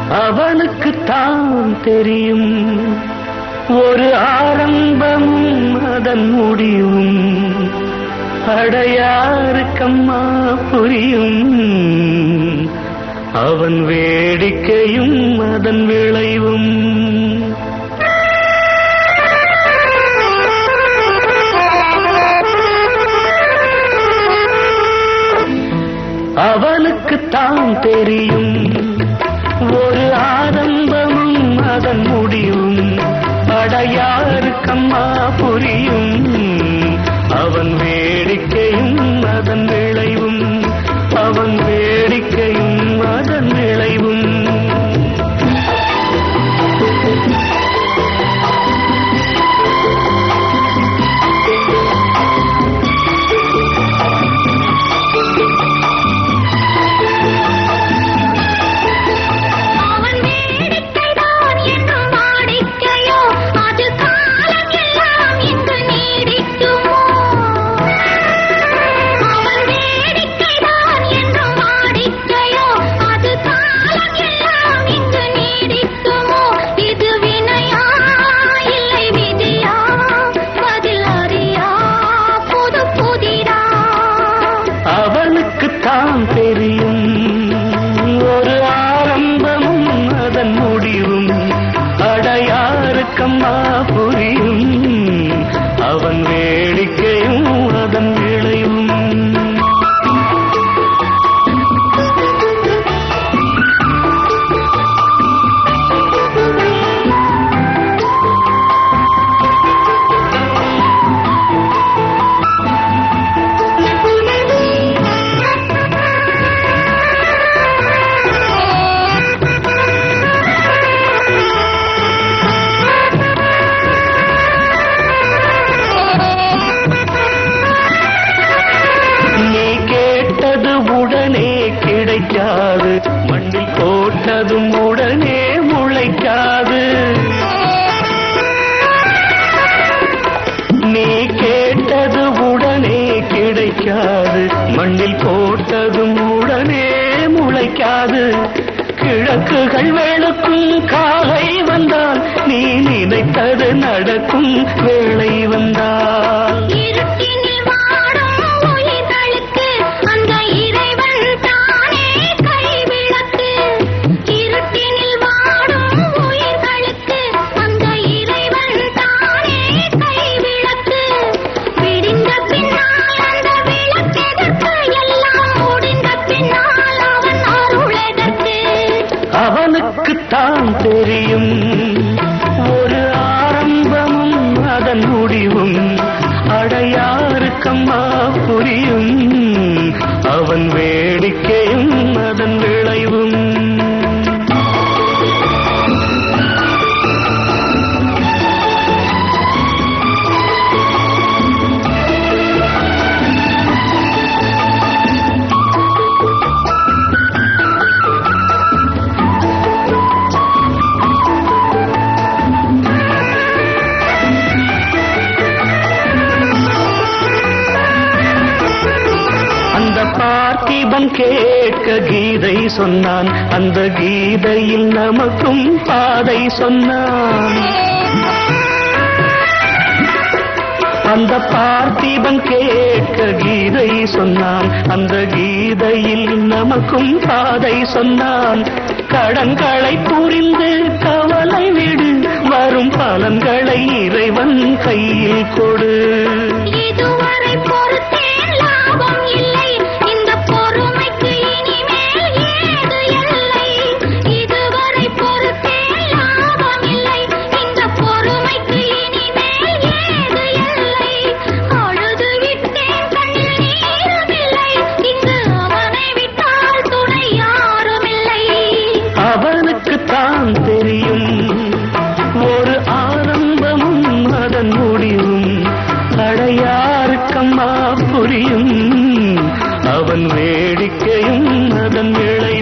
அவனுக்குத்தான் தெரியும் ஒரு ஆரம்பம் அதன் முடிவும். அடையாருக்கம்மா புரியும் அவன் வேடிக்கையும் அதன் விளைவும். அவனுக்குத்தான் தெரியும் ஒரு ஆரம்பமும் அதன் முடிவும். அடையாருக்கம்மா புரியும் அவன் வேடிக்கையும் அதன் விளைவும். அவன் வேடிக்கையும் அதன் விளைவும். அவனுக்குத்தான் தெரியும் ஒரு ஆரம்பமும் அதன் முடிவும். அடையாருக்கம்மா புரியும் அவன் வேடிக்கையும் அதன் விளைவும். உடனே கிடைக்காது, மண்ணில் போட்டதும் உடனே முளைக்காது. நீ கேட்டது உடனே கிடைக்காது, மண்ணில் போட்டதும் உடனே முளைக்காது. கிழக்குகள் வெளுக்கும் காலை வந்தால் நீ நினைத்தது நடக்கும் வேளை வந்தால். அவனுக்குத்தான் தெரியும் ஒரு ஆரம்பமும் அதன் முடிவும். அடையாருக்கம்மா புரியும் அவன் வேடிக்கையும் அதன் விளைவும். பார்த்திபன் கேட்க கீதை சொன்னான், அந்த கீதையில் நமக்கும் பாதை சொன்னான். அந்த பார்த்திபன் கேட்க கீதை சொன்னான், அந்த கீதையில் நமக்கும் பாதை சொன்னான். கடன்களை புரிந்து கவலை விடு, வரும் பலன்களை இறைவன் கையில் கொடு. இதுவரை பொறுத்தேன் லாபம் இல்லை, இந்த பொறுமைக்கு இனிமேல் ஏது எல்லை. இதுவரை பொறுத்தேன் லாபம் இல்லை, இந்த பொறுமைக்கு இனிமேல் ஏது எல்லை. அழுது விட்டேன் கண்ணில் நீருமில்லை, இங்கு அவனை விட்டால் துணை யாருமில்லை. அவனுக்குத்தான் தெரியும் ஒரு ஆரம்பமும் அதன் முடிவும். அடையாருக்கம்மா புரியும் அவன் வேடிக்கையும் அதன் விளை.